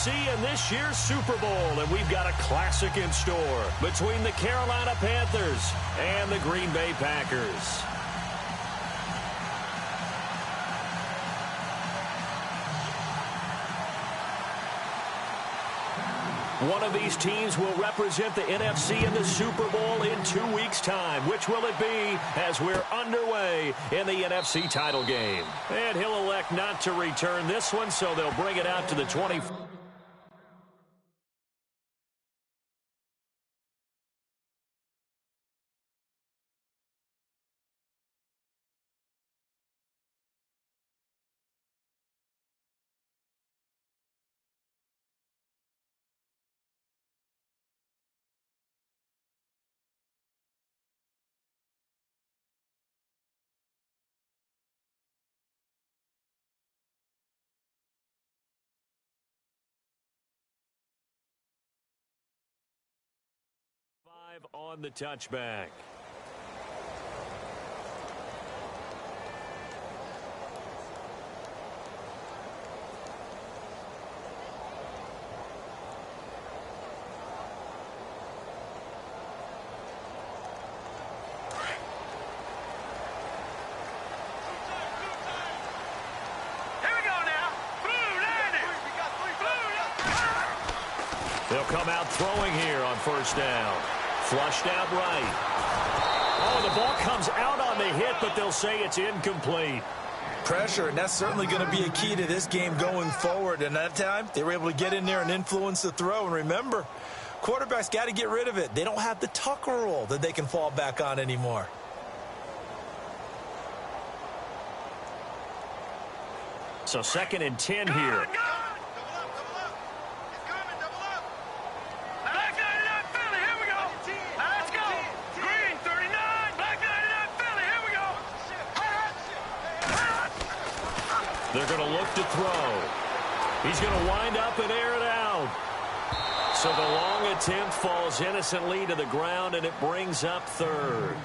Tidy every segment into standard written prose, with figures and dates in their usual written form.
NFC in this year's Super Bowl, and we've got a classic in store between the Carolina Panthers and the Green Bay Packers. One of these teams will represent the NFC in the Super Bowl in 2 weeks' time. Which will it be as we're underway in the NFC title game? And he'll elect not to return this one, so they'll bring it out to the 20. On the touchback. They'll come out throwing here on first down. Flushed out right. Oh, the ball comes out on the hit, but they'll say it's incomplete. Pressure, and that's certainly going to be a key to this game going forward. And that time, they were able to get in there and influence the throw. And remember, quarterbacks got to get rid of it. They don't have the Tucker rule that they can fall back on anymore. So 2nd and 10 here. They're going to look to throw. He's going to wind up and air it out. So the long attempt falls innocently to the ground, and it brings up 3rd.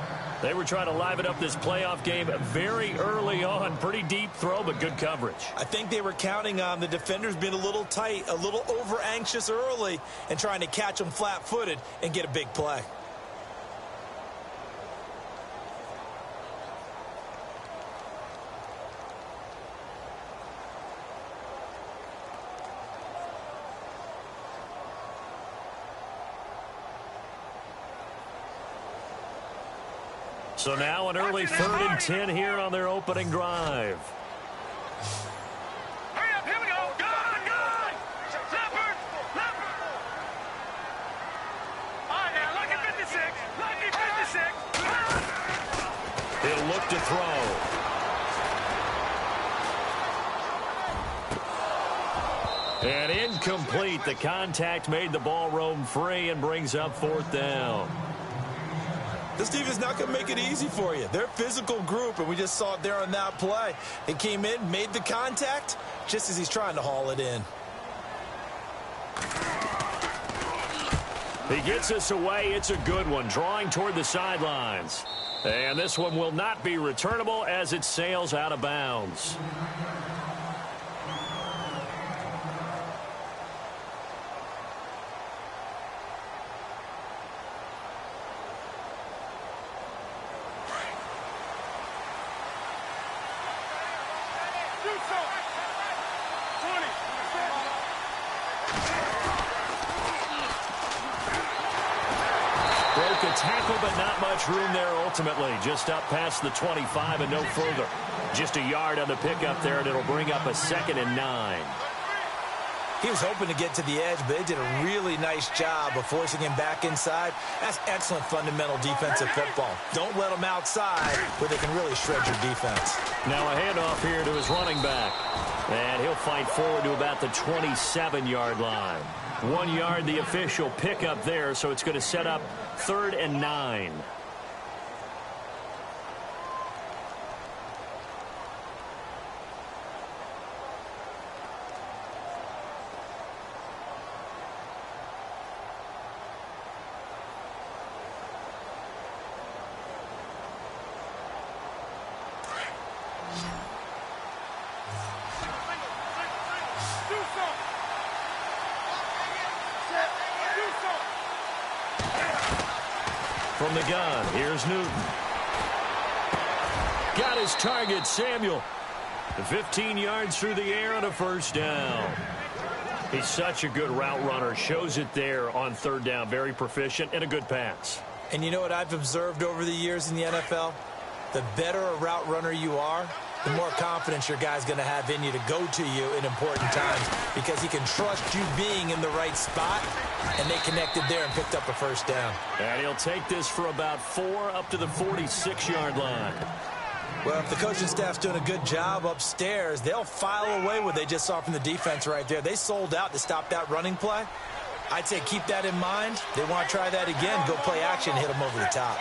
They were trying to liven up this playoff game very early on. Pretty deep throw, but good coverage. I think they were counting on the defenders being a little tight, a little over-anxious early, and trying to catch them flat-footed and get a big play. So now an early 3rd and 10 here on their opening drive. Hurry up, here we go. Good, good. Leopard, leopard. All right, now, lucky 56. Lucky 56. He'll look to throw. And incomplete. The contact made the ball roam free and brings up 4th down. This defense is not going to make it easy for you. They're a physical group, and we just saw it there on that play. They came in, made the contact, just as he's trying to haul it in. He gets us away. It's a good one, drawing toward the sidelines. And this one will not be returnable as it sails out of bounds. Tackle, but not much room there ultimately. Just up past the 25 and no further. Just a yard on the pickup there, and it'll bring up a 2nd and 9. He was hoping to get to the edge, but they did a really nice job of forcing him back inside. That's excellent fundamental defensive football. Don't let them outside where they can really shred your defense. Now a handoff here to his running back. And he'll fight forward to about the 27-yard line. 1 yard, the official pickup there, so it's going to set up 3rd and 9. From the gun, here's Newton. Got his target, Samuel. The 15 yards through the air and a first down. He's such a good route runner. Shows it there on third down. Very proficient and a good pass. And you know what I've observed over the years in the NFL? The better a route runner you are, the more confidence your guy's going to have in you to go to you in important times because he can trust you being in the right spot, and they connected there and picked up a first down. And he'll take this for about 4 up to the 46-yard line. Well, if the coaching staff's doing a good job upstairs, they'll file away what they just saw from the defense right there. They sold out to stop that running play. I'd say keep that in mind. They want to try that again, go play action, hit them over the top.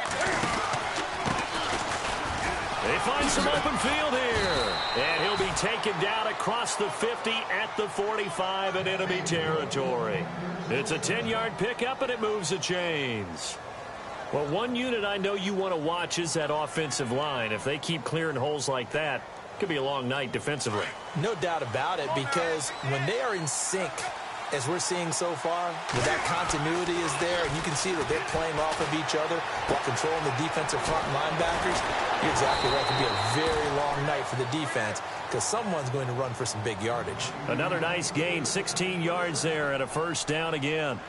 They find some open field here. And he'll be taken down across the 50 at the 45 in enemy territory. It's a 10-yard pickup, and it moves the chains. Well, one unit I know you want to watch is that offensive line. If they keep clearing holes like that, it could be a long night defensively. No doubt about it, because when they are in sync, as we're seeing so far, with that continuity is there, and you can see that they're playing off of each other while controlling the defensive front linebackers, you're exactly right. It could be a very long night for the defense because someone's going to run for some big yardage. Another nice gain, 16 yards there and a first down again.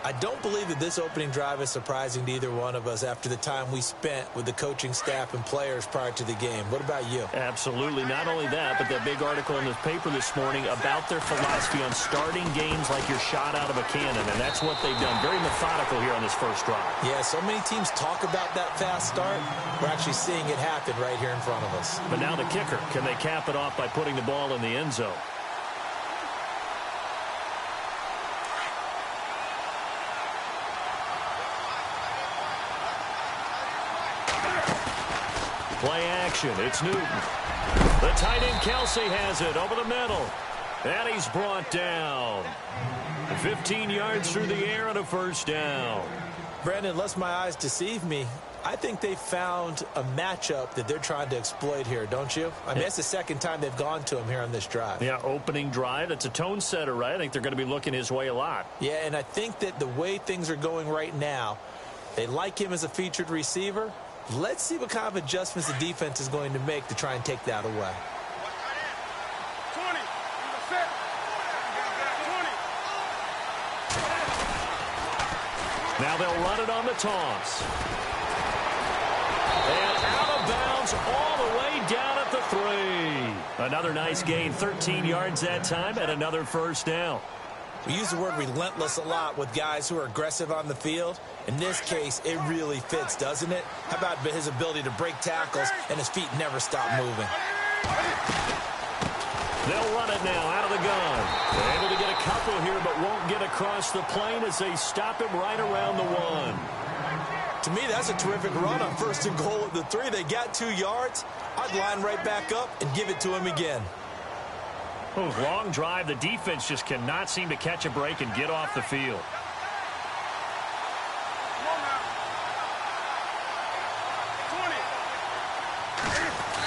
I don't believe that this opening drive is surprising to either one of us after the time we spent with the coaching staff and players prior to the game. What about you? Absolutely. Not only that, but that big article in the paper this morning about their philosophy on starting games like you're shot out of a cannon, and that's what they've done. Very methodical here on this first drive. Yeah, so many teams talk about that fast start. We're actually seeing it happen right here in front of us. But now the kicker. Can they cap it off by putting the ball in the end zone? Play action. It's Newton. The tight end Kelsey has it over the middle. And he's brought down. 15 yards through the air and a first down. Brandon, unless my eyes deceive me, I think they found a matchup that they're trying to exploit here, don't you? I mean, it's the second time they've gone to him here on this drive. Yeah, opening drive. It's a tone setter, right? I think they're going to be looking his way a lot. Yeah, and I think that the way things are going right now, they like him as a featured receiver. Let's see what kind of adjustments the defense is going to make to try and take that away. 20. Now they'll run it on the toss. And out of bounds all the way down at the 3. Another nice gain, 13 yards that time, and another first down. We use the word relentless a lot with guys who are aggressive on the field. In this case, it really fits, doesn't it? How about his ability to break tackles and his feet never stop moving? They'll run it now out of the gun. They're able to get a couple here, but won't get across the plane as they stop him right around the 1. To me, that's a terrific run on 1st and goal at the 3. They got 2 yards. I'd line right back up and give it to him again. Oh, long drive. The defense just cannot seem to catch a break and get off the field.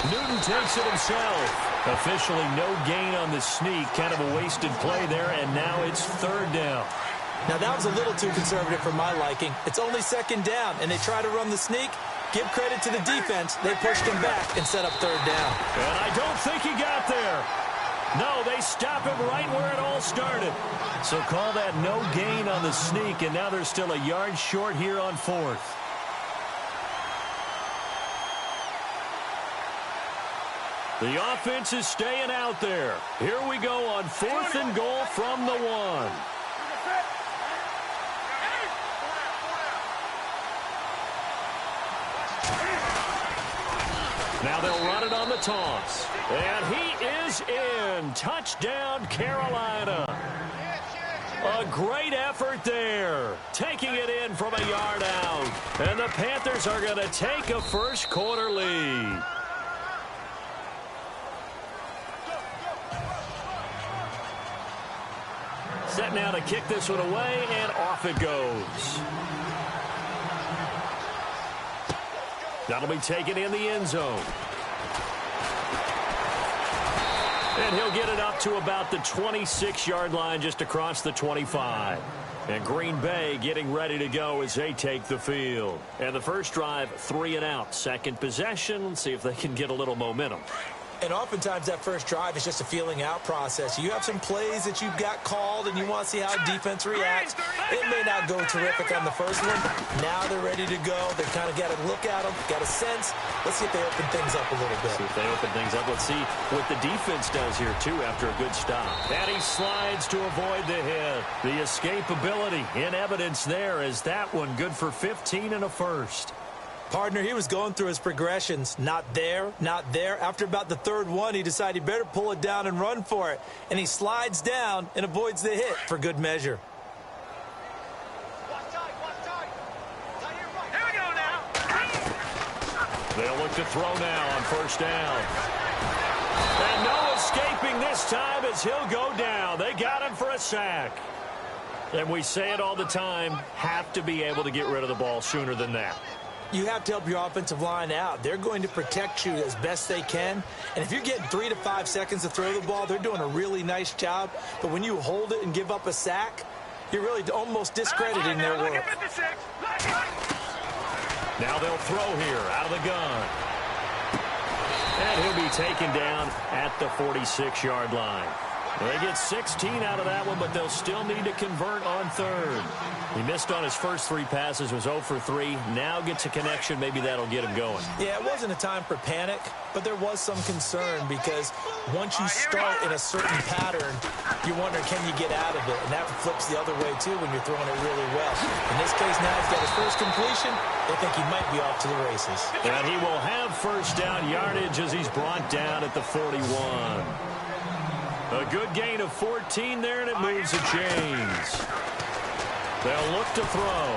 Newton takes it himself. Officially no gain on the sneak. Kind of a wasted play there, and now it's 3rd down. Now, that was a little too conservative for my liking. It's only 2nd down, and they try to run the sneak. Give credit to the defense. They pushed him back and set up 3rd down. And I don't think he got there. No, they stop him right where it all started. So call that no gain on the sneak, and now they're still a yard short here on 4th. The offense is staying out there. Here we go on 4th and goal from the 1. Now they'll run it on the toss. And he is in. Touchdown, Carolina. A great effort there. Taking it in from a yard out. And the Panthers are going to take a first quarter lead. Set now to kick this one away, and off it goes. That'll be taken in the end zone. And he'll get it up to about the 26-yard line just across the 25. And Green Bay getting ready to go as they take the field. And the first drive, 3 and out. Second possession, let's see if they can get a little momentum. And oftentimes that first drive is just a feeling out process. You have some plays that you've got called and you want to see how defense reacts. It may not go terrific on the first one. Now they're ready to go. They kind of got to look at them, got a sense. Let's see if they open things up a little bit. See if they open things up. Let's see what the defense does here, too, after a good stop. And he slides to avoid the hit. The escapability in evidence there is that one good for 15 and a first. Partner, he was going through his progressions. Not there, not there. After about the third one, he decided he better pull it down and run for it. And he slides down and avoids the hit for good measure. Here we go now. They'll look to throw now on first down. And no escaping this time as he'll go down. They got him for a sack. And we say it all the time, have to be able to get rid of the ball sooner than that. You have to help your offensive line out. They're going to protect you as best they can. And if you're getting 3 to 5 seconds to throw the ball, they're doing a really nice job. But when you hold it and give up a sack, you're really almost discrediting their work. Now they'll throw here out of the gun. And he'll be taken down at the 46-yard line. They get 16 out of that one, but they'll still need to convert on third. He missed on his first 3 passes, was 0 for 3. Now gets a connection. Maybe that'll get him going. Yeah, it wasn't a time for panic, but there was some concern because once you start in a certain pattern, you're wondering, can you get out of it? And that flips the other way, too, when you're throwing it really well. In this case, now he's got his first completion. They think he might be off to the races. And he will have first down yardage as he's brought down at the 41. A good gain of 14 there, and it moves the chains. They'll look to throw.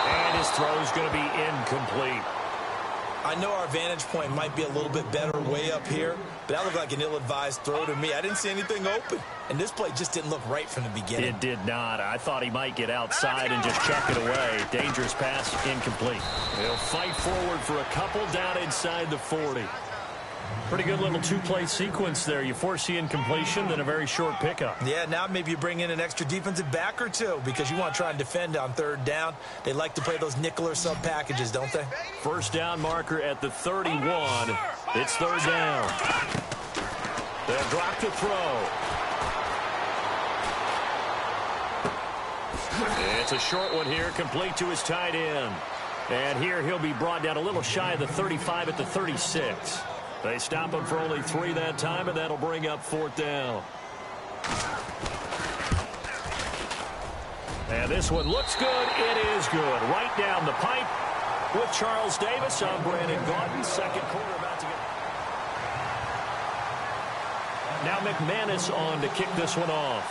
And his throw is going to be incomplete. I know our vantage point might be a little bit better way up here, but that looked like an ill-advised throw to me. I didn't see anything open. And this play just didn't look right from the beginning. It did not. I thought he might get outside and just chuck it away. Dangerous pass, incomplete. They'll fight forward for a couple down inside the 40. Pretty good little 2-play sequence there. You force the incompletion, then a very short pickup. Yeah, now maybe you bring in an extra defensive back or two because you want to try and defend on third down. They like to play those nickel or sub packages, don't they? First down marker at the 31. It's third down. They'll drop to throw. It's a short one here, complete to his tight end. And here he'll be brought down a little shy of the 35 at the 36. They stop him for only 3 that time, and that'll bring up fourth down. And this one looks good. It is good. Right down the pipe with Charles Davis. I'm Brandon Gaudin. Second quarter about to get. Now McManus on to kick this one off.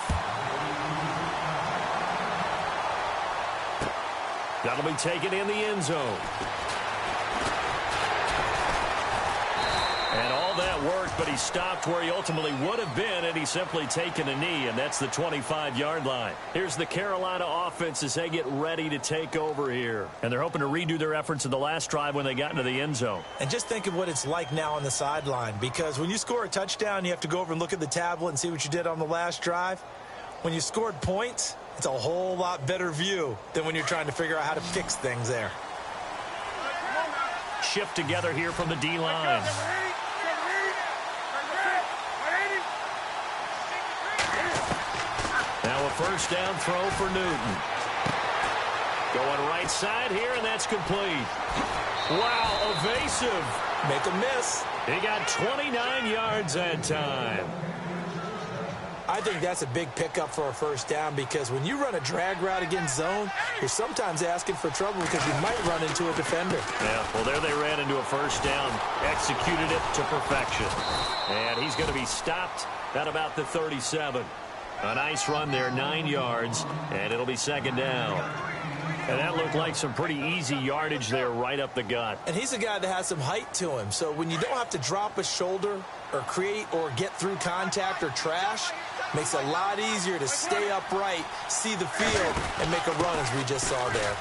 That'll be taken in the end zone. And all that worked, but he stopped where he ultimately would have been, and he's simply taken a knee, and that's the 25-yard line. Here's the Carolina offense as they get ready to take over here. And they're hoping to redo their efforts in the last drive when they got into the end zone. And just think of what it's like now on the sideline, because when you score a touchdown, you have to go over and look at the tablet and see what you did on the last drive. When you scored points, it's a whole lot better view than when you're trying to figure out how to fix things there. Shift together here from the D-line. Now a first down throw for Newton. Going right side here, and that's complete. Wow, evasive. Make a miss. He got 29 yards that time. I think that's a big pickup for a first down because when you run a drag route against zone, you're sometimes asking for trouble because you might run into a defender. Yeah, well, there they ran into a first down, executed it to perfection. And he's going to be stopped at about the 37. A nice run there, 9 yards, and it'll be second down. And that looked like some pretty easy yardage there right up the gut. And he's a guy that has some height to him. So when you don't have to drop a shoulder or create or get through contact or trash, makes it a lot easier to stay upright, see the field, and make a run as we just saw there.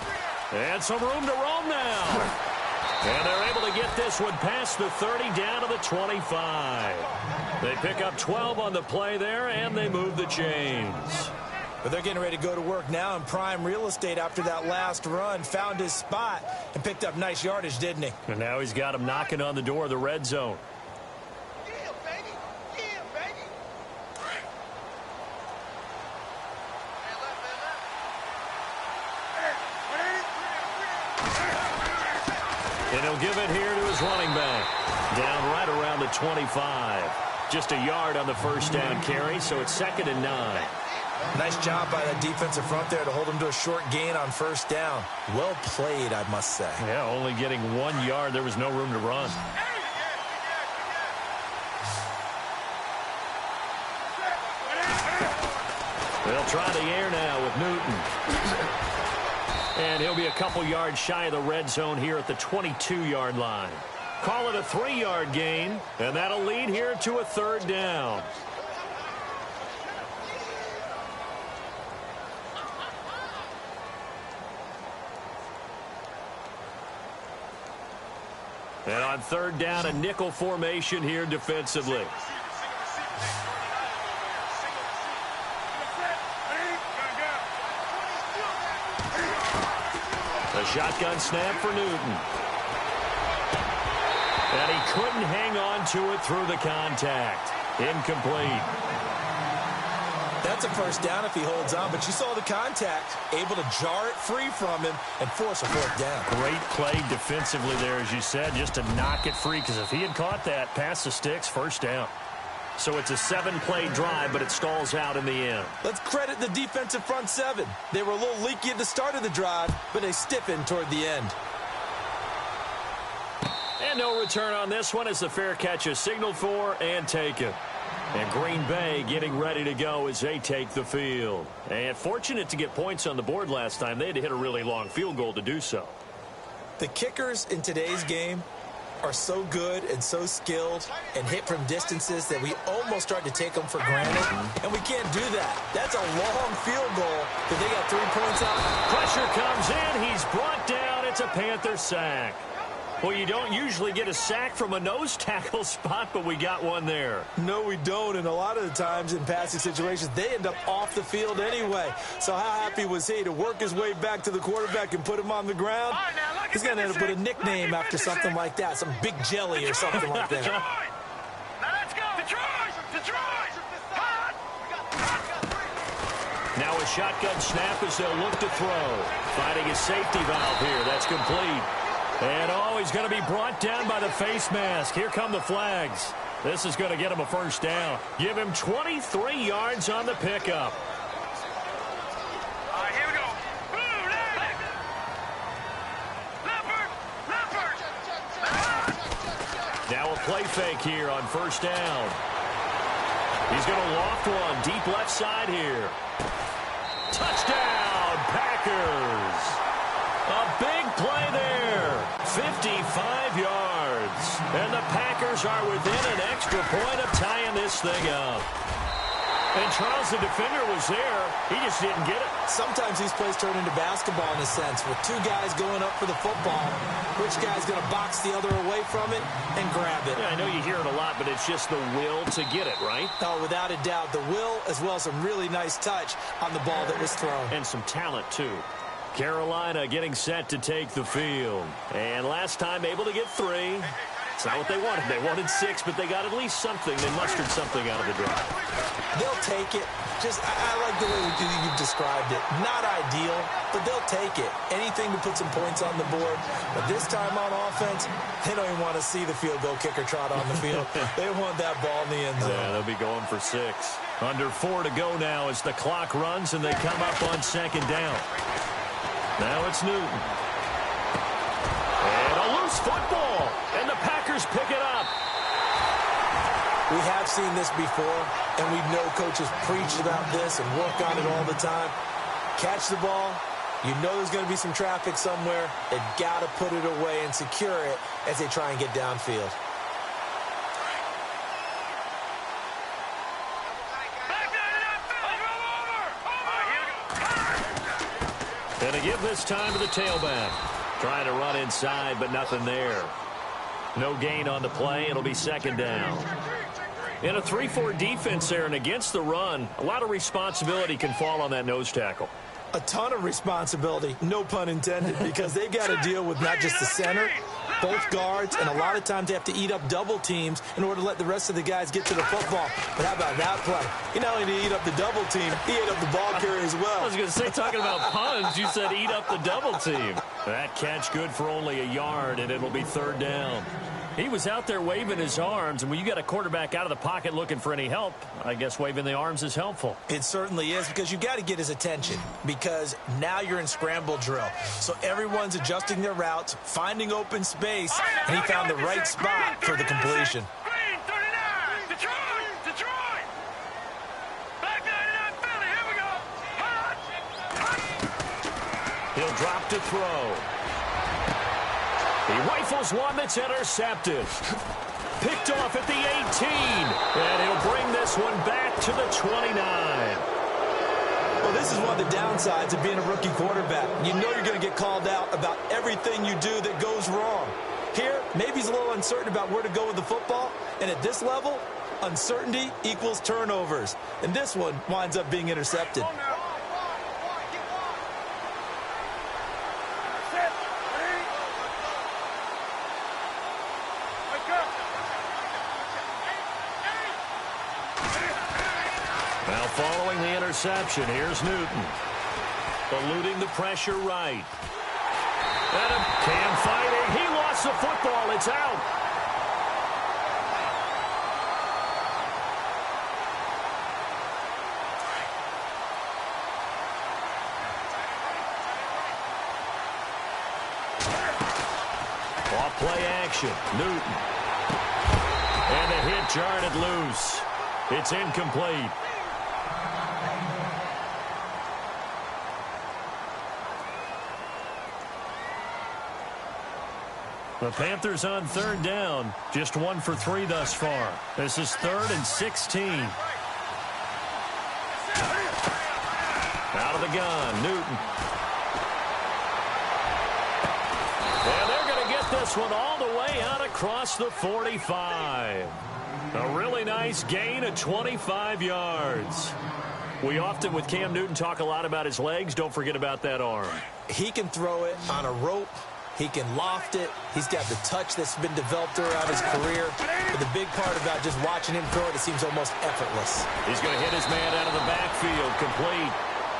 And some room to roam now. And they're able to get this one past the 30 down to the 25. They pick up 12 on the play there, and they move the chains. But they're getting ready to go to work now in prime real estate after that last run. Found his spot and picked up nice yardage, didn't he? And now he's got him knocking on the door of the red zone. Yeah, baby. Yeah, baby. And he'll give it here to his running back. Down right around the 25. Just a yard on the first down carry, so it's 2nd and 9. Nice job by that defensive front there to hold him to a short gain on first down. Well played, I must say. Yeah, only getting 1 yard. There was no room to run. They'll try the air now with Newton. And he'll be a couple yards shy of the red zone here at the 22-yard line. Call it a 3-yard gain, and that'll lead here to a 3rd down. And on 3rd down, a nickel formation here defensively. A shotgun snap for Newton. And he couldn't hang on to it through the contact. Incomplete. That's a first down if he holds on, but you saw the contact, able to jar it free from him and force a 4th down. Great play defensively there, as you said, just to knock it free, because if he had caught that, past the sticks, first down. So it's a 7-play drive, but it stalls out in the end. Let's credit the defensive front 7. They were a little leaky at the start of the drive, but they stiffened toward the end. And no return on this one as the fair catch is signaled for and taken. And Green Bay getting ready to go as they take the field. And fortunate to get points on the board last time. They had to hit a really long field goal to do so. The kickers in today's game are so good and so skilled and hit from distances that we almost start to take them for granted, and we can't do that. That's a long field goal that they got 3 points on. Pressure comes in. He's brought down. It's a Panther sack. Well, you don't usually get a sack from a nose tackle spot, but we got one there. No, we don't, and a lot of the times in passing situations, they end up off the field anyway. So how happy was he to work his way back to the quarterback and put him on the ground? He's going to end up with a nickname after something like that, some Big Jelly or something like that. Now let's go. Detroit! Now a shotgun snap as they'll look to throw. Finding his safety valve here. That's complete. And, he's going to be brought down by the face mask. Here come the flags. This is going to get him a first down. Give him 23 yards on the pickup. All right, here we go. Blue, Leopard! Now a play fake here on first down. He's going to loft one deep left side here. Touchdown, Packers. A big play there. 55 yards. And the Packers are within an extra point of tying this thing up. And Charles, the defender, was there. He just didn't get it. Sometimes these plays turn into basketball in a sense, with 2 guys going up for the football. Which guy's going to box the other away from it and grab it? Yeah, I know you hear it a lot, but it's just the will to get it, right? Oh, without a doubt. The will, as well as some really nice touch on the ball that was thrown. And some talent, too. Carolina getting set to take the field. And last time able to get 3. It's not what they wanted. They wanted 6, but they got at least something. They mustered something out of the drive. They'll take it. I like the way you've described it. Not ideal, but they'll take it. Anything to put some points on the board. But this time on offense, they don't even want to see the field goal kicker trot on the field. They want that ball in the end zone. Yeah, they'll be going for 6. Under 4 to go now as the clock runs and they come up on 2nd down. Now it's Newton. And a loose football. And the Packers pick it up. We have seen this before, and we know coaches preach about this and work on it all the time. Catch the ball. You know there's going to be some traffic somewhere. They've got to put it away and secure it as they try and get downfield. And to give this time to the tailback. Trying to run inside, but nothing there. No gain on the play. It'll be second down. In a 3-4 defense there and against the run, a lot of responsibility can fall on that nose tackle. A ton of responsibility, no pun intended, because they've got to deal with not just the center, both guards, and a lot of times they have to eat up double teams in order to let the rest of the guys get to the football. But how about that play? He not only did he eat up the double team, he ate up the ball carrier as well. I was going to say, talking about puns, you said eat up the double team. That catch good for only a yard, and it'll be third down. He was out there waving his arms, and when you got a quarterback out of the pocket looking for any help, I guess waving the arms is helpful. It certainly is, because you've got to get his attention, because now you're in scramble drill. So everyone's adjusting their routes, finding open space, and he found the right spot for the completion. Green, 39. Detroit. Back 99, Philly. Here we go. Hot. He'll drop to throw. He rifles one that's intercepted. Picked off at the 18. And he'll bring this one back to the 29. Well, this is one of the downsides of being a rookie quarterback. You know you're going to get called out about everything you do that goes wrong. Here, maybe he's a little uncertain about where to go with the football. And at this level, uncertainty equals turnovers. And this one winds up being intercepted. Now following the interception, here's Newton. Eluding the pressure right. And Cam fighting. He lost the football. It's out. Off play action. Newton. And the hit jarred it loose. It's incomplete. The Panthers on third down. Just 1 for 3 thus far. This is 3rd and 16. Out of the gun, Newton. And they're going to get this one all the way out across the 45. A really nice gain of 25 yards. We often, with Cam Newton, talk a lot about his legs. Don't forget about that arm. He can throw it on a rope. He can loft it. He's got the touch that's been developed throughout his career. But the big part about just watching him throw it, it seems almost effortless. He's going to hit his man out of the backfield. Complete.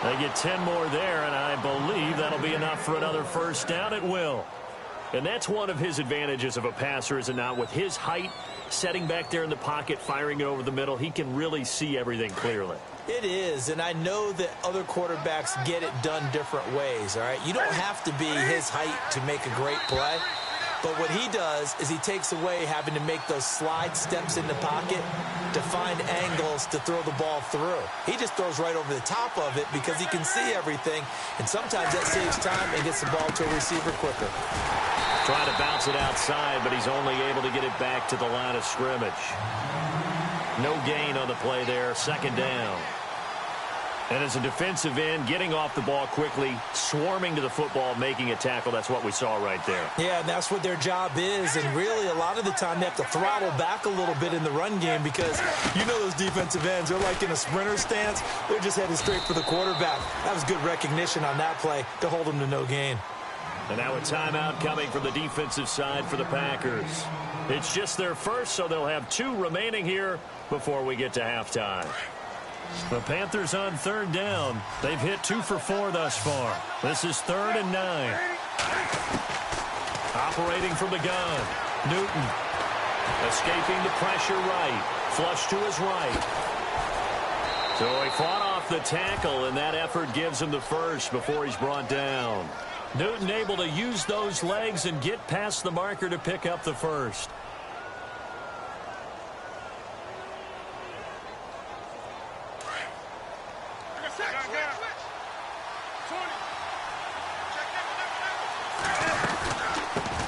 They get 10 more there, and I believe that'll be enough for another first down. It will. And that's one of his advantages of a passer, is it not? With his height, setting back there in the pocket, firing it over the middle, he can really see everything clearly. It is, and I know that other quarterbacks get it done different ways, all right? You don't have to be his height to make a great play, but what he does is he takes away having to make those slide steps in the pocket to find angles to throw the ball through. He just throws right over the top of it because he can see everything, and sometimes that saves time and gets the ball to a receiver quicker. Trying to bounce it outside, but he's only able to get it back to the line of scrimmage. No gain on the play there, second down. And as a defensive end, getting off the ball quickly, swarming to the football, making a tackle, that's what we saw right there. Yeah, and that's what their job is. And really, a lot of the time, they have to throttle back a little bit in the run game because you know those defensive ends, they're like in a sprinter stance. They're just headed straight for the quarterback. That was good recognition on that play to hold them to no gain. And now a timeout coming from the defensive side for the Packers. It's just their first, so they'll have 2 remaining here before we get to halftime. The Panthers on third down. They've hit 2 for 4 thus far. This is 3rd and 9. Operating from the gun. Newton. Escaping the pressure right. Flush to his right. So he fought off the tackle, and that effort gives him the first before he's brought down. Newton able to use those legs and get past the marker to pick up the first.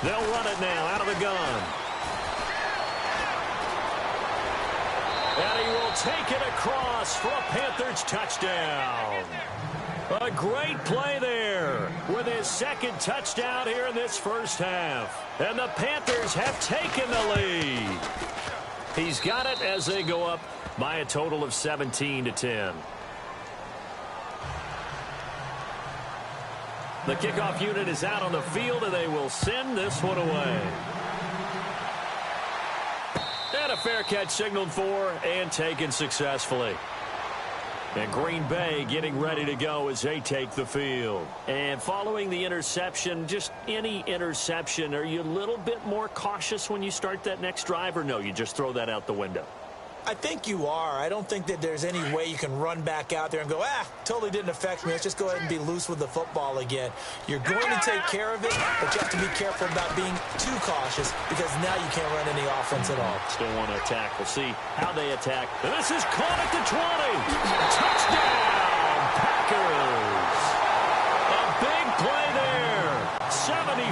They'll run it now out of the gun. And he will take it across for a Panthers touchdown. A great play there with his second touchdown here in this first half. And the Panthers have taken the lead. He's got it as they go up by a total of 17-10. The kickoff unit is out on the field, and they will send this one away. And a fair catch signaled for and taken successfully. And Green Bay getting ready to go as they take the field. And following the interception, just any interception, are you a little bit more cautious when you start that next drive, or no, you just throw that out the window? I think you are. I don't think that there's any way you can run back out there and go, totally didn't affect me. Let's just go ahead and be loose with the football again. You're going to take care of it, but you have to be careful about being too cautious because now you can't run any offense at all. Still want to attack. We'll see how they attack. And this is caught at the 20. Touchdown, Packers. A big play there. 75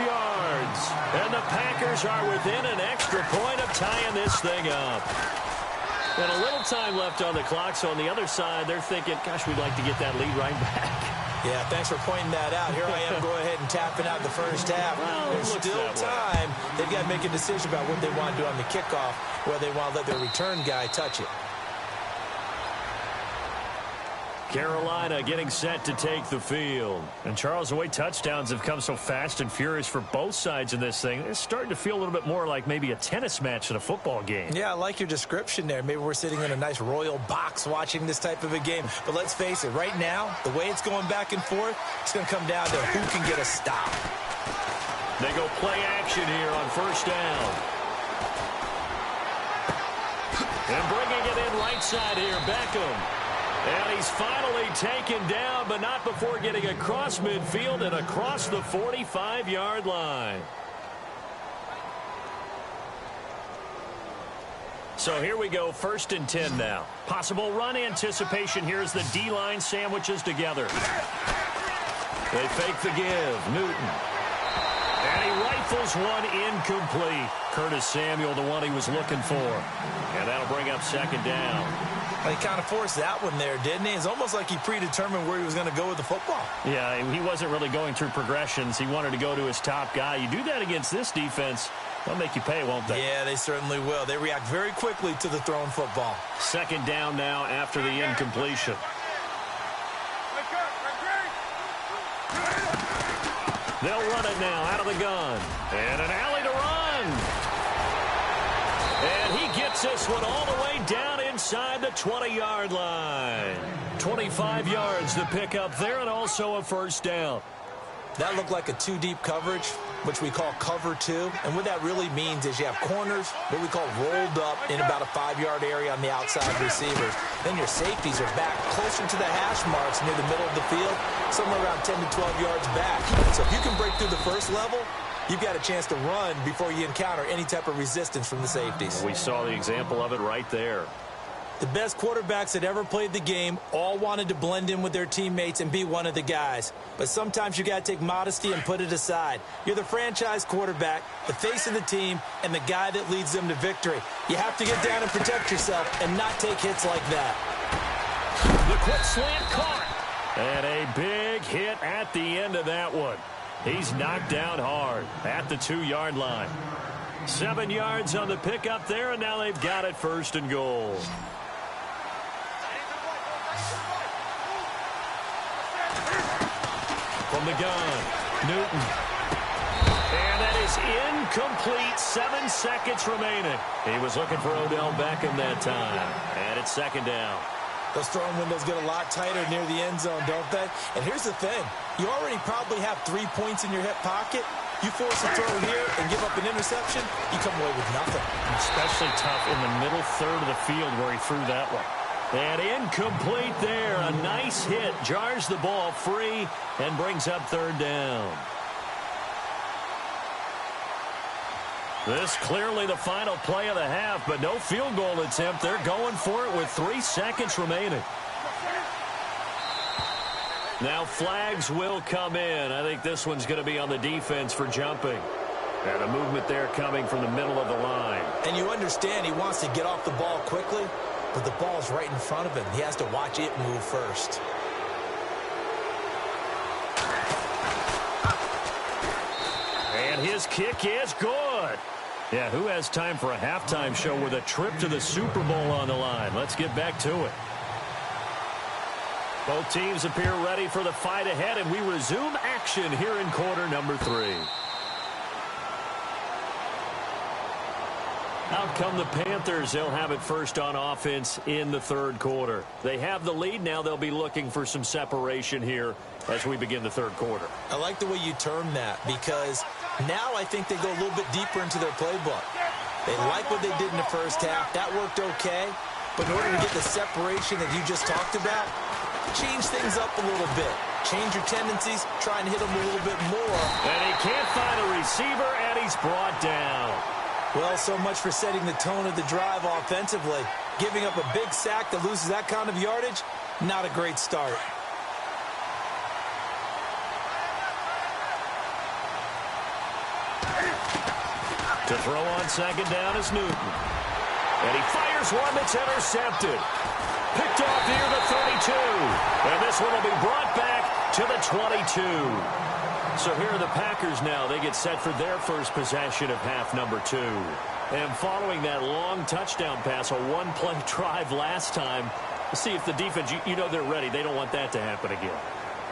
yards. And the Packers are within an extra point of tying this thing up. And a little time left on the clock, so on the other side, they're thinking, gosh, we'd like to get that lead right back. Yeah, thanks for pointing that out. Here I am, go ahead and tapping out the first half. Well, there's still time. They've got to make a decision about what they want to do on the kickoff, whether they want to let their return guy touch it. Carolina getting set to take the field. And, Charles, the way touchdowns have come so fast and furious for both sides in this thing, it's starting to feel a little bit more like maybe a tennis match than a football game. Yeah, I like your description there. Maybe we're sitting in a nice royal box watching this type of a game. But let's face it, right now, the way it's going back and forth, it's going to come down to who can get a stop. They go play action here on first down. And bringing it in right side here, Beckham. And he's finally taken down, but not before getting across midfield and across the 45-yard line. So here we go, 1st and 10 now. Possible run anticipation here as the D-line sandwiches together. They fake the give. Newton. And he rifles one incomplete. Curtis Samuel, the one he was looking for. And that'll bring up 2nd down. He kind of forced that one there, didn't he? It's almost like he predetermined where he was going to go with the football. Yeah, he wasn't really going through progressions. He wanted to go to his top guy. You do that against this defense, they'll make you pay, won't they? Yeah, they certainly will. They react very quickly to the thrown football. 2nd down now after the incompletion. They'll run it now out of the gun. And an alley to run. And he gets this one all the way down inside the 20-yard line. 25 yards to pick up there and also a 1st down. That looked like a 2-deep coverage, which we call cover 2. And what that really means is you have corners, what we call rolled up in about a 5-yard area on the outside receivers. Then your safeties are back closer to the hash marks near the middle of the field, somewhere around 10 to 12 yards back. So if you can break through the first level, you've got a chance to run before you encounter any type of resistance from the safeties. We saw the example of it right there. The best quarterbacks that ever played the game all wanted to blend in with their teammates and be one of the guys. But sometimes you got to take modesty and put it aside. You're the franchise quarterback, the face of the team, and the guy that leads them to victory. You have to get down and protect yourself and not take hits like that. The quick slant caught. And a big hit at the end of that one. He's knocked down hard at the 2-yard line. 7 yards on the pickup there, and now they've got it 1st and goal. From the gun, Newton. And that is incomplete. 7 seconds remaining. He was looking for Odell Beckham that time. And it's 2nd down. Those throwing windows get a lot tighter near the end zone, don't they? And here's the thing. You already probably have 3 points in your hip pocket. You force a throw here and give up an interception, you come away with nothing. Especially tough in the middle third of the field where he threw that one. And incomplete there. A nice hit. Jars the ball free and brings up 3rd down. This clearly the final play of the half, but no field goal attempt. They're going for it with 3 seconds remaining. Now flags will come in. I think this one's going to be on the defense for jumping. And a movement there coming from the middle of the line. And you understand he wants to get off the ball quickly, but the ball's right in front of him. He has to watch it move first. And his kick is good. Yeah, who has time for a halftime show with a trip to the Super Bowl on the line? Let's get back to it. Both teams appear ready for the fight ahead, and we resume action here in quarter number 3. Out come the Panthers. They'll have it first on offense in the third quarter. They have the lead. Now they'll be looking for some separation here as we begin the third quarter. I like the way you term that, because now I think they go a little bit deeper into their playbook. They like what they did in the first half. That worked okay. But in order to get the separation that you just talked about, change things up a little bit. Change your tendencies. Try and hit them a little bit more. And he can't find a receiver, and he's brought down. Well, so much for setting the tone of the drive offensively. Giving up a big sack that loses that kind of yardage, not a great start. To throw on second down is Newton. And he fires one that's intercepted. Picked off near the 32. And this one will be brought back to the 22. So here are the Packers now. They get set for their first possession of half number 2. And following that long touchdown pass, a one-play drive last time, see if the defense, you know they're ready. They don't want that to happen again.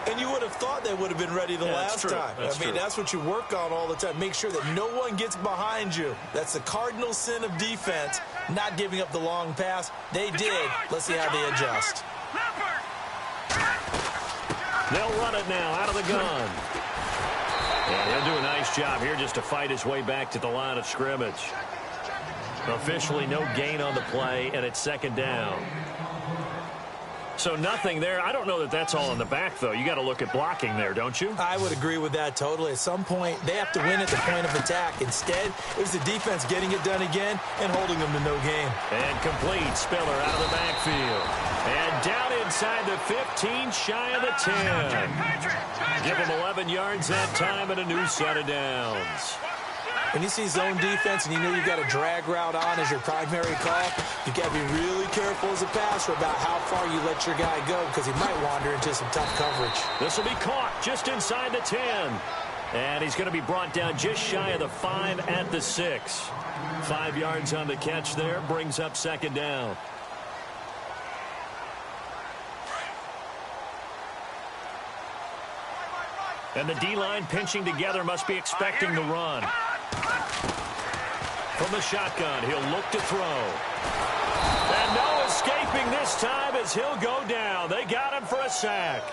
And you would have thought they would have been ready the last time. That's what you work on all the time. Make sure that no one gets behind you. That's the cardinal sin of defense, not giving up the long pass. They did. Let's see how they adjust. They'll run it now out of the gun. And he'll do a nice job here just to fight his way back to the line of scrimmage. Officially no gain on the play, and it's second down. So nothing there. I don't know that that's all in the back, though. You got to look at blocking there, don't you? I would agree with that totally. At some point, they have to win at the point of attack. Instead, it was the defense getting it done again and holding them to no gain. And complete. Spiller out of the backfield. And down inside the 15, shy of the 10. Give them 11 yards that time and a new set of downs. When you see zone defense and you know you've got a drag route on as your primary call, you've got to be really careful as a passer about how far you let your guy go, because he might wander into some tough coverage. This will be caught just inside the 10. And he's going to be brought down just shy of the 5 at the 6. 5 yards on the catch there, brings up second down. And the D-line pinching together, must be expecting the run. From the shotgun, he'll look to throw. And no escaping this time as he'll go down. They got him for a sack.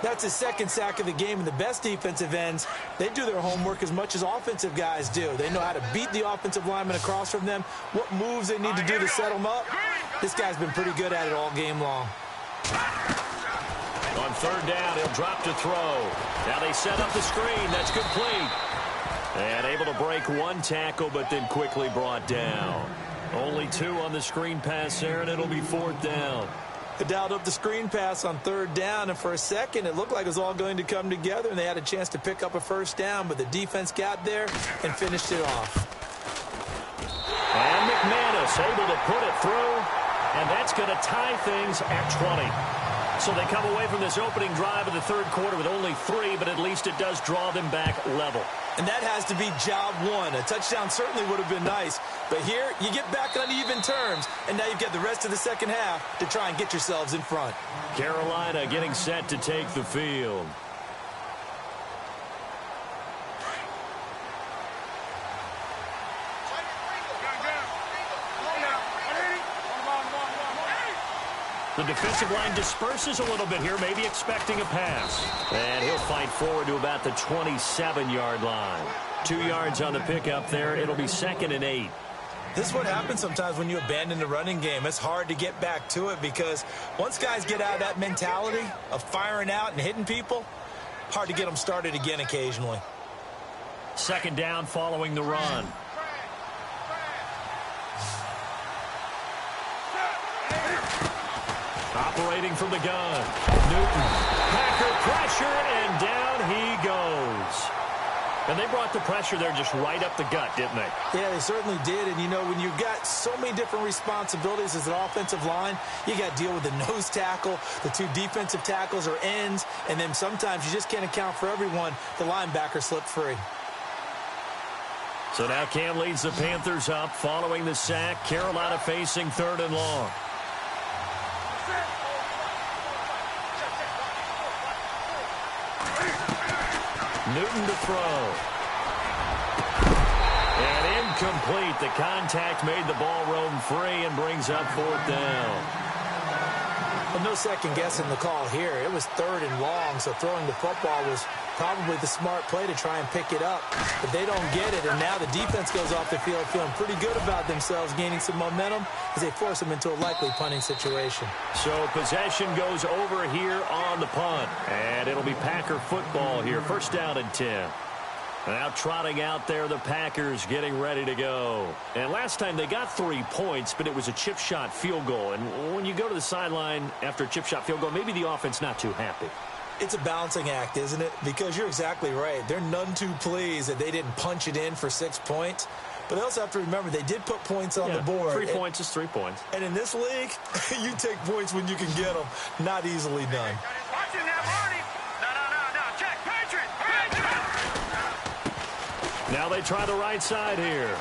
That's his second sack of the game, and the best defensive ends, they do their homework as much as offensive guys do. They know how to beat the offensive lineman across from them, what moves they need to do to set them up. This guy's been pretty good at it all game long. On third down, he'll drop to throw. Now they set up the screen. That's complete. And able to break one tackle, but then quickly brought down. Only 2 on the screen pass there, and it'll be fourth down. They dialed up the screen pass on third down, and for a second, it looked like it was all going to come together, and they had a chance to pick up a first down, but the defense got there and finished it off. And McManus able to put it through, and that's going to tie things at 20. So they come away from this opening drive of the third quarter with only 3, but at least it does draw them back level. And that has to be job one. A touchdown certainly would have been nice, but here you get back on even terms, and now you've got the rest of the second half to try and get yourselves in front. Carolina getting set to take the field. The defensive line disperses a little bit here, maybe expecting a pass. And he'll fight forward to about the 27-yard line. 2 yards on the pickup there. It'll be 2nd and 8. This is what happens sometimes when you abandon the running game. It's hard to get back to it because once guys get out of that mentality of firing out and hitting people, hard to get them started again occasionally. Second down following the run. Operating from the gun. Newton. Packer pressure, and down he goes. And they brought the pressure there just right up the gut, didn't they? Yeah, they certainly did. And, you know, when you've got so many different responsibilities as an offensive line, you got to deal with the nose tackle, the 2 defensive tackles or ends, and then sometimes you just can't account for everyone. The linebacker slipped free. So now Cam leads the Panthers up following the sack. Carolina facing 3rd and long. Newton to throw. And incomplete. The contact made the ball roam free and brings up 4th down. Well, no second guessing the call here. It was 3rd and long, so throwing the football was probably the smart play to try and pick it up. But they don't get it, and now the defense goes off the field feeling pretty good about themselves, gaining some momentum as they force them into a likely punting situation. So possession goes over here on the punt, and it'll be Packer football here. 1st down and 10. Now trotting out there, the Packers getting ready to go. And last time they got 3 points, but it was a chip shot field goal. And when you go to the sideline after a chip shot field goal, maybe the offense not too happy. It's a balancing act, isn't it? Because you're exactly right. They're none too pleased that they didn't punch it in for 6 points. But they also have to remember they did put points on the board. 3 points is 3 points. And in this league, you take points when you can get them. Not easily done. Watching that, Marty. No. Check. Patriot. Now they try the right side here.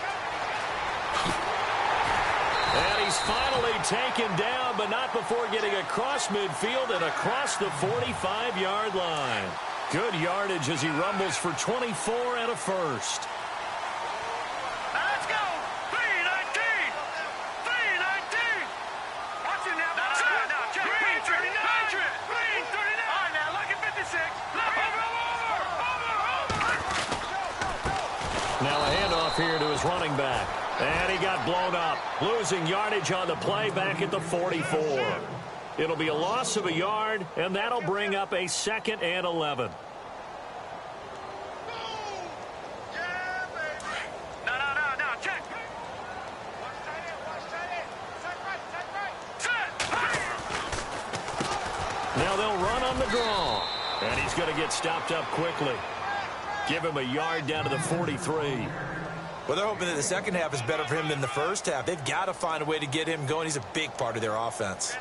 And he's finally taken down, but not before getting across midfield and across the 45-yard line. Good yardage as he rumbles for 24 and a first. Now let's go. 319. 319. Watching that. No. Check. Patriot. Green. 39. All right, now look at 56. Over. Now a handoff here to his running back. And he got blown up, losing yardage on the play back at the 44. It'll be a loss of a yard, and that'll bring up a 2nd and 11. No. Check. Now they'll run on the draw. And he's going to get stopped up quickly. Give him a yard down to the 43. Well, they're hoping that the second half is better for him than the first half. They've got to find a way to get him going. He's a big part of their offense.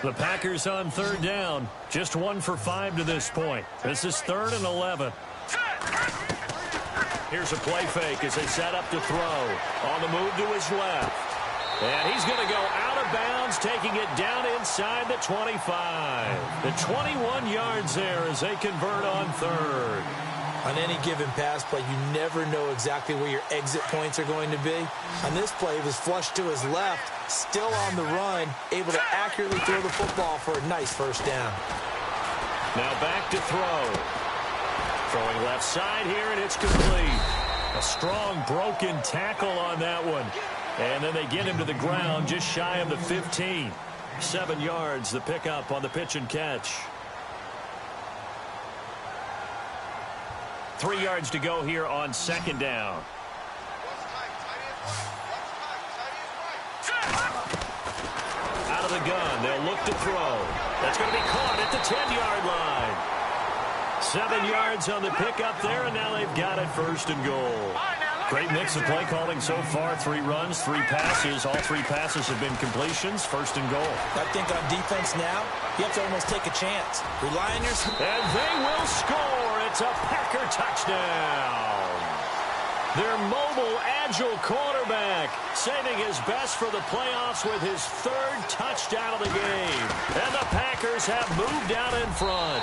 The Packers on 3rd down. Just 1 for 5 to this point. This is 3rd and 11. Here's a play fake as they set up to throw. On the move to his left. And he's going to go out of bounds, taking it down inside the 25. The 21 yards there as they convert on 3rd. On any given pass play, you never know exactly where your exit points are going to be. On this play, he was flushed to his left, still on the run, able to accurately throw the football for a nice 1st down. Now back to throw. Throwing left side here, and it's complete. A strong broken tackle on that one. And then they get him to the ground just shy of the 15. 7 yards, the pickup on the pitch and catch. 3 yards to go here on 2nd down. Out of the gun, they'll look to throw. That's going to be caught at the 10-yard line. 7 yards on the pickup there, and now they've got it 1st and goal. Great mix of play calling so far. 3 runs, 3 passes. All 3 passes have been completions. 1st and goal. I think on defense now, you have to almost take a chance. Rely on your... And they will score. It's a Packer touchdown. Their mobile, agile quarterback saving his best for the playoffs with his 3rd touchdown of the game. And the Packers have moved out in front.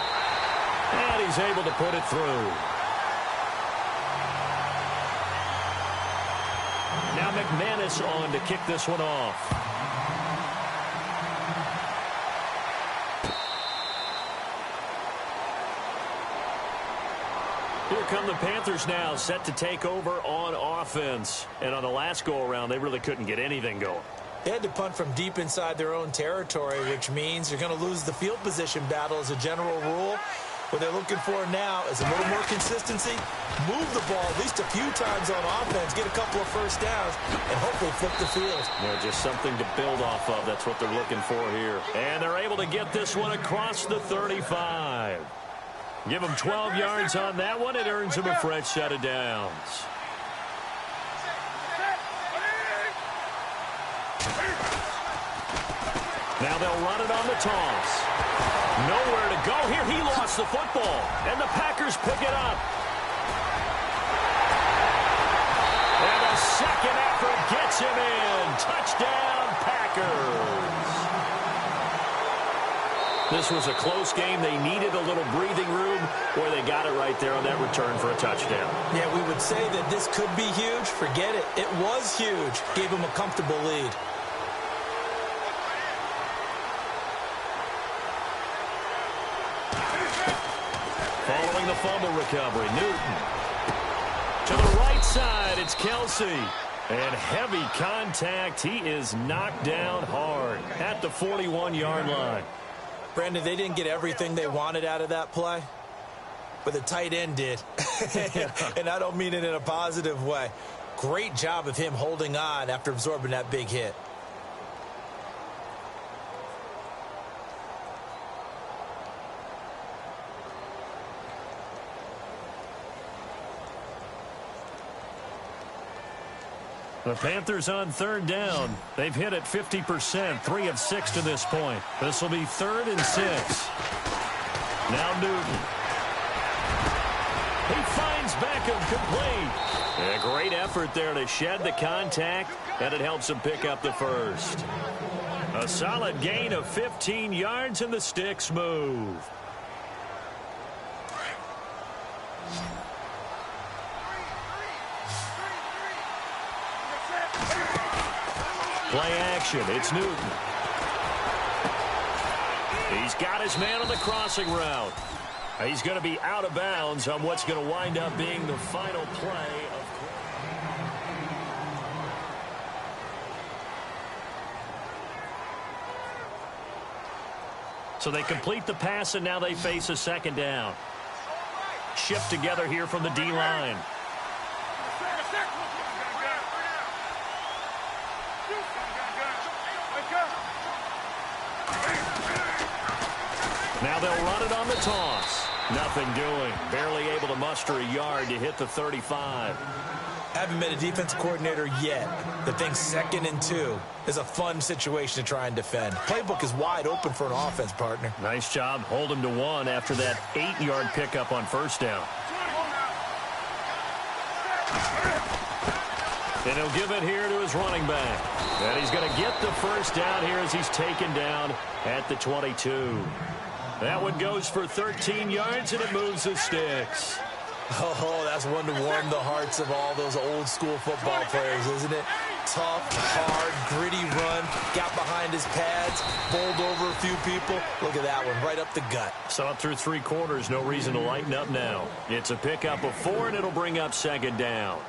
And he's able to put it through. Now McManus on to kick this one off. Here come the Panthers now, set to take over on offense. And on the last go-around, they really couldn't get anything going. They had to punt from deep inside their own territory, which means you're going to lose the field position battle as a general rule. What they're looking for now is a little more consistency, move the ball at least a few times on offense, get a couple of 1st downs, and hopefully flip the field. Just something to build off of. That's what they're looking for here. And they're able to get this one across the 35. Give them 12 yards on that one. It earns them a fresh set of downs. Now they'll run it on the toss. Nowhere to go here. He lost the football. And the Packers pick it up. second effort gets him in. Touchdown, Packers. This was a close game. They needed a little breathing room, where they got it right there on that return for a touchdown. Yeah, we would say that this could be huge. Forget it. It was huge. Gave them a comfortable lead. Following the fumble recovery, Newton. To the right side, it's Kelsey. And heavy contact. He is knocked down hard at the 41-yard line. Brandon, they didn't get everything they wanted out of that play, but the tight end did. And I don't mean it in a positive way. Great job of him holding on after absorbing that big hit. The Panthers on third down. They've hit it 50%, 3 of 6 to this point. This will be 3rd and 6. Now Newton. He finds Beckham complete. A great effort there to shed the contact, and it helps him pick up the first. A solid gain of 15 yards, and the sticks move. Play action. It's Newton. He's got his man on the crossing route. He's going to be out of bounds on what's going to wind up being the final play of. So they complete the pass, and now they face a second down. Shift together here from the D-line. Now they'll run it on the toss. Nothing doing. Barely able to muster a yard to hit the 35. Haven't been a defensive coordinator yet. The thing's 2nd and 2 is a fun situation to try and defend. Playbook is wide open for an offense, partner. Nice job. Hold him to 1 after that 8-yard pickup on first down. And he'll give it here to his running back. And he's going to get the first down here as he's taken down at the 22. That one goes for 13 yards, and it moves the sticks. Oh, that's one to warm the hearts of all those old-school football players, isn't it? Tough, hard, gritty run, got behind his pads, bowled over a few people. Look at that one, right up the gut. Saw it through 3 quarters, no reason to lighten up now. It's a pickup of 4, and it'll bring up second down.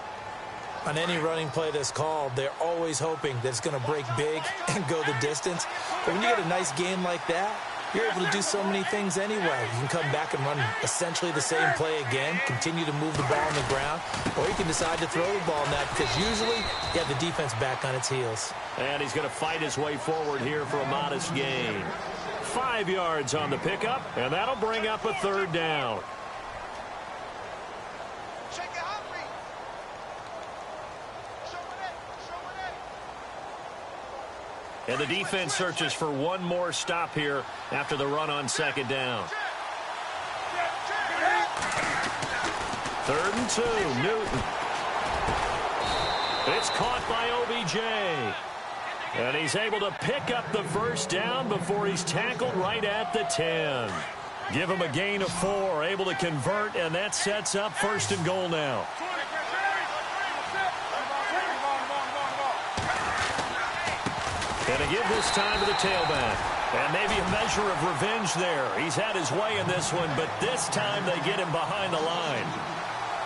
On any running play that's called, they're always hoping that it's going to break big and go the distance. But when you get a nice game like that, you're able to do so many things anyway. You can come back and run essentially the same play again, continue to move the ball on the ground, or you can decide to throw the ball in that because usually you have the defense back on its heels. And he's going to fight his way forward here for a modest gain. 5 yards on the pickup, and that'll bring up a 3rd down. And the defense searches for one more stop here after the run on second down. 3rd and 2, Newton. It's caught by OBJ. And he's able to pick up the first down before he's tackled right at the 10. Give him a gain of 4, able to convert, and that sets up 1st and goal now. And to give this time to the tailback. And maybe a measure of revenge there. He's had his way in this one, but this time they get him behind the line.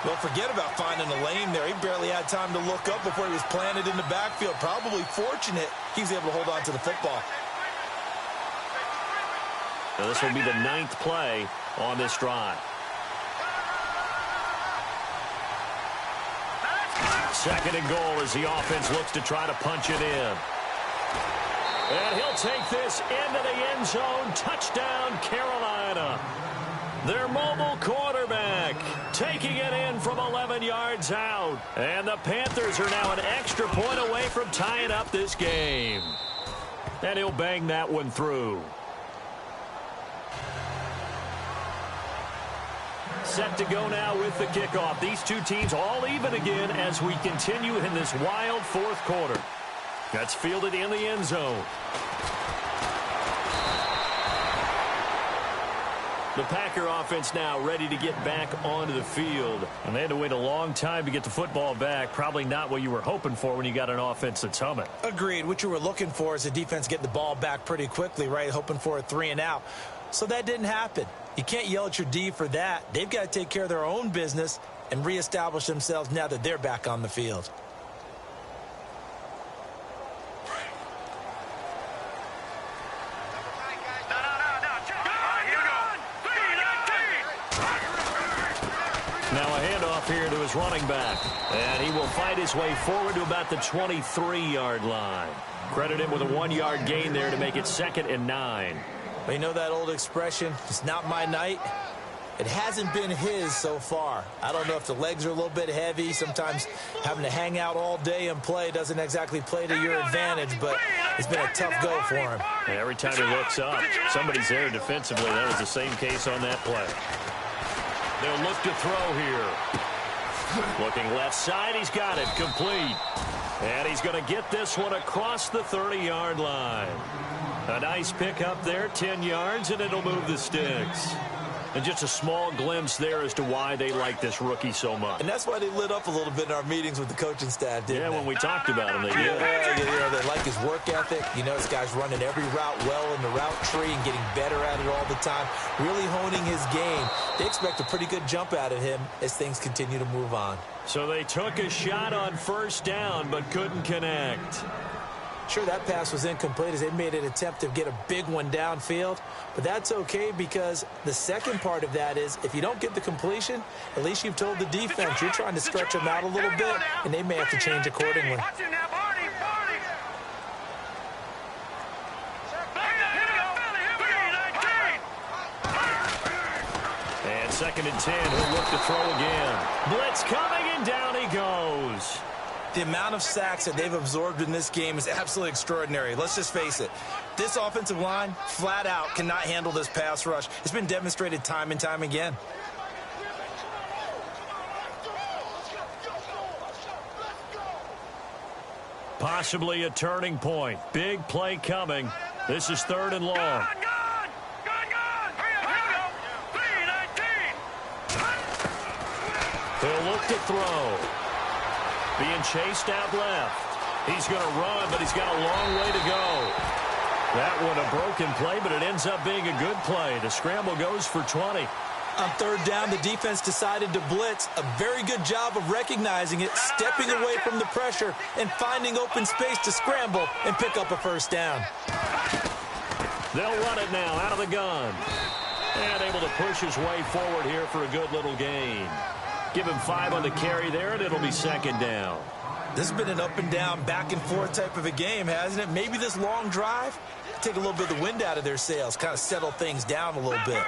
Well, forget about finding a lane there. He barely had time to look up before he was planted in the backfield. Probably fortunate he was able to hold on to the football. Now this will be the 9th play on this drive. Second and goal as the offense looks to try to punch it in. And he'll take this into the end zone. Touchdown, Carolina. Their mobile quarterback taking it in from 11 yards out. And the Panthers are now an extra point away from tying up this game. And he'll bang that one through. Set to go now with the kickoff. These two teams all even again as we continue in this wild fourth quarter. That's fielded in the end zone. The Packer offense now ready to get back onto the field. And they had to wait a long time to get the football back. Probably not what you were hoping for when you got an offense that's humming. Agreed. What you were looking for is the defense getting the ball back pretty quickly, right? Hoping for a 3 and out. So that didn't happen. You can't yell at your D for that. They've got to take care of their own business and reestablish themselves now that they're back on the field. Now a handoff here to his running back. And he will fight his way forward to about the 23-yard line. Credit him with a 1-yard gain there to make it 2nd and 9. But you know that old expression, it's not my night? It hasn't been his so far. I don't know if the legs are a little bit heavy. Sometimes having to hang out all day and play doesn't exactly play to your advantage, but it's been a tough go for him. And every time he looks up, somebody's there defensively. That was the same case on that play. They'll look to throw here. Looking left side, he's got it, complete. And he's going to get this one across the 30-yard line. A nice pick up there, 10 yards, and it'll move the sticks. And just a small glimpse there as to why they like this rookie so much. And that's why they lit up a little bit in our meetings with the coaching staff, didn't they? When we talked about him, they did. Yeah, they like his work ethic. You know, this guy's running every route well in the route tree and getting better at it all the time, really honing his game. They expect a pretty good jump out of him as things continue to move on. So they took a shot on first down but couldn't connect. Sure, that pass was incomplete as they made an attempt to get a big one downfield, but that's okay because the second part of that is if you don't get the completion, at least you've told the defense you're trying to stretch them out a little bit, and they may have to change accordingly. And 2nd and 10, he'll look to throw again. Blitz coming, and down he goes. The amount of sacks that they've absorbed in this game is absolutely extraordinary. Let's just face it. This offensive line, flat out, cannot handle this pass rush. It's been demonstrated time and time again. Possibly a turning point. Big play coming. This is 3rd and long. He'll look to throw. Being chased out left. He's going to run, but he's got a long way to go. That one a broken play, but it ends up being a good play. The scramble goes for 20. On 3rd down, the defense decided to blitz. A very good job of recognizing it, stepping away from the pressure, and finding open space to scramble and pick up a first down. They'll run it now out of the gun. And able to push his way forward here for a good little gain. Give him 5 on the carry there, and it'll be 2nd down. This has been an up and down, back and forth type of a game, hasn't it? Maybe this long drive, take a little bit of the wind out of their sails, kind of settle things down a little bit.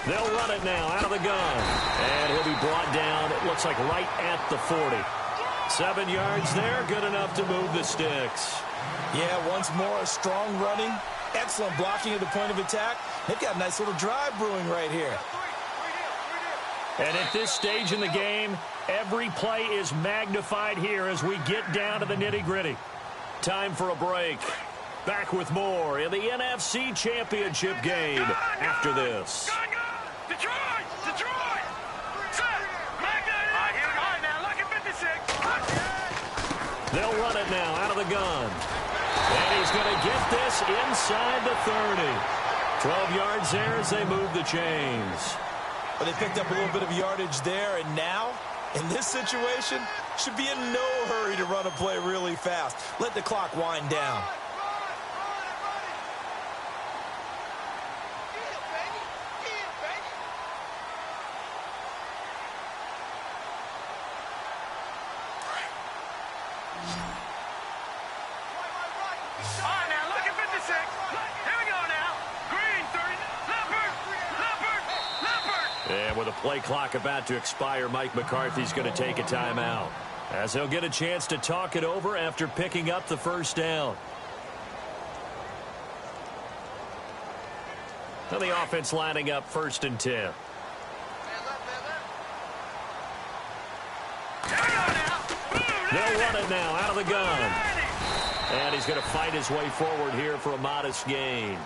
They'll run it now out of the gun. And he'll be brought down, it looks like right at the 40. 7 yards there, good enough to move the sticks. Yeah, once more, a strong running. Excellent blocking at the point of attack. They've got a nice little drive brewing right here. And at this stage in the game, every play is magnified here as we get down to the nitty-gritty. Time for a break. Back with more in the NFC Championship game after this. Detroit! Set! Magnet! All right, now look at 56. They'll run it now out of the gun. And he's going to get this inside the 30. 12 yards there as they move the chains. Well, they picked up a little bit of yardage there, and now, in this situation, should be in no hurry to run a play really fast. Let the clock wind down. And with a play clock about to expire, Mike McCarthy's going to take a timeout, as he'll get a chance to talk it over after picking up the first down. And the offense lining up 1st and 10. They'll run it now out of the gun. And he's going to fight his way forward here for a modest gain.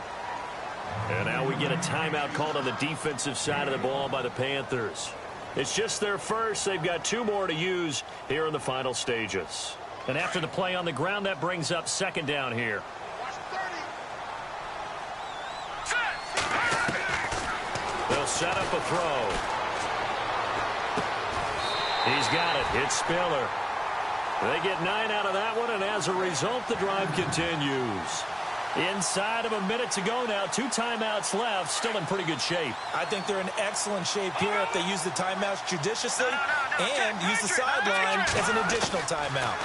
And now we get a timeout called on the defensive side of the ball by the Panthers. It's just their first. They've got 2 more to use here in the final stages. And after the play on the ground, that brings up 2nd down here. They'll set up a throw. He's got it. It's Spiller. They get 9 out of that one, and as a result, the drive continues. Inside of a minute to go now. 2 timeouts left. Still in pretty good shape. I think they're in excellent shape here if they use the timeouts judiciously and use the sideline as an additional timeout.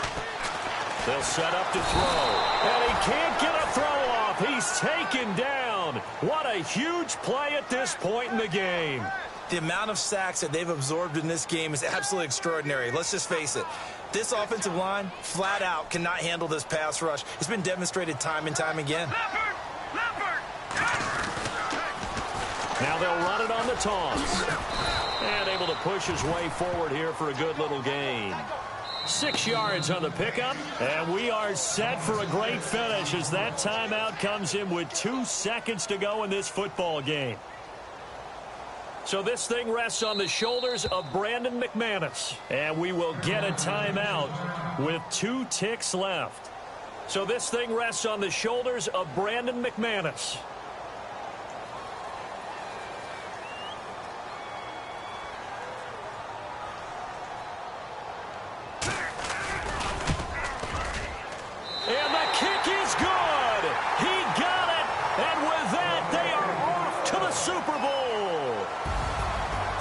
They'll set up to throw. And he can't get a throw off. He's taken down. What a huge play at this point in the game. The amount of sacks that they've absorbed in this game is absolutely extraordinary. Let's just face it. This offensive line, flat out, cannot handle this pass rush. It's been demonstrated time and time again. Now they'll run it on the taunts. And able to push his way forward here for a good little gain. 6 yards on the pickup. And we are set for a great finish as that timeout comes in with 2 seconds to go in this football game. So this thing rests on the shoulders of Brandon McManus. And we will get a timeout with 2 ticks left. So this thing rests on the shoulders of Brandon McManus. And the kick is good. He got it. And with that, they are off to the Super Bowl.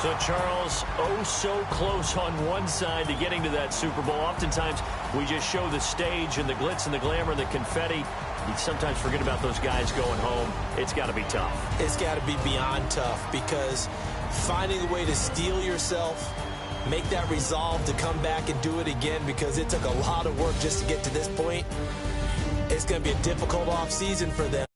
So, Charles, oh so close on one side to getting to that Super Bowl. Oftentimes, we just show the stage and the glitz and the glamour and the confetti. You sometimes forget about those guys going home. It's got to be tough. It's got to be beyond tough because finding a way to steel yourself, make that resolve to come back and do it again because it took a lot of work just to get to this point. It's going to be a difficult offseason for them.